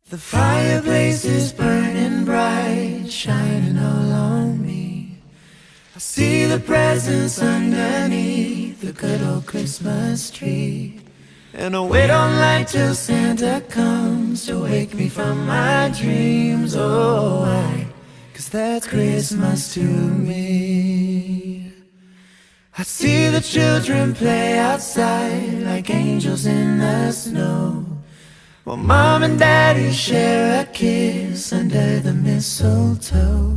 The fireplace is burning bright, shining all on me. I see the presents underneath the good old Christmas tree. And I wait all night till Santa comes to wake me from my dreams. Oh, why? 'Cause that's Christmas to me. I see the children play outside like angels in the snow, while Mom and Daddy share a kiss under the mistletoe.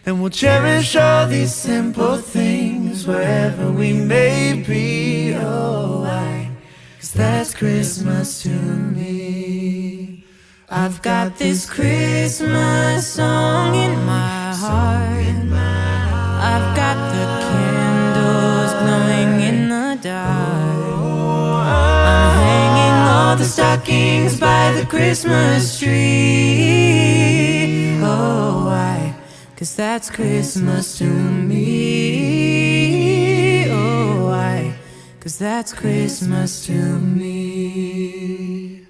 And we'll cherish all these simple things wherever we may be. Oh, why? 'Cause that's Christmas to me. I've got this Christmas song in my heart. I've got the candles glowing in the dark. I'm hanging all the stockings by the Christmas tree. Oh, why? 'Cause that's Christmas to me. Oh, why? 'Cause that's Christmas to me.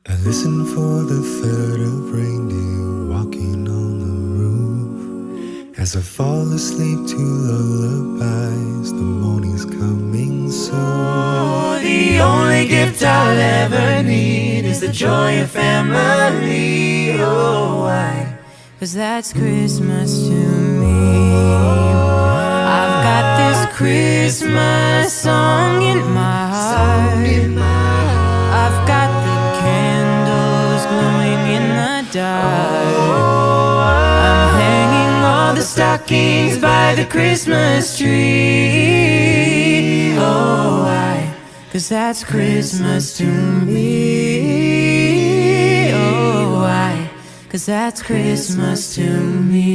I listen for the third of reindeer walking on the roof. As I fall asleep to lullabies, the morning's coming soon. Oh, the only gift I'll ever need is the joy of family. Oh, why? 'Cause that's Christmas to me. I've got this Christmas song in my heart. I've got the candles glowing in the dark. I'm hanging all the stockings by the Christmas tree. Oh, why? 'Cause that's Christmas to me. Oh, why? 'Cause that's Christmas to me.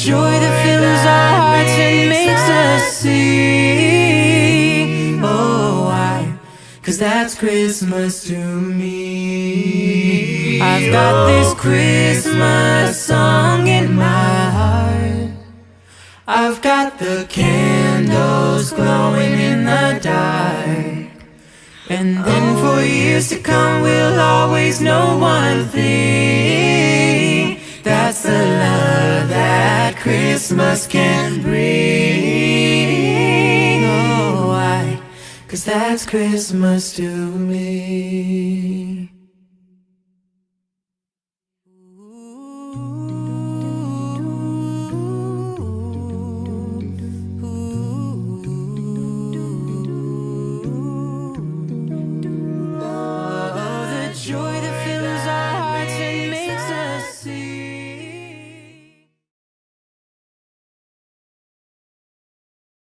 Joy that fills our hearts and makes us sing. Oh, why? 'Cause that's Christmas to me. I've got this Christmas song in my heart. I've got the candles glowing in the dark. And then for years to come we'll always know one thing. That's the love that Christmas can bring. Oh, why? 'Cause that's Christmas to me.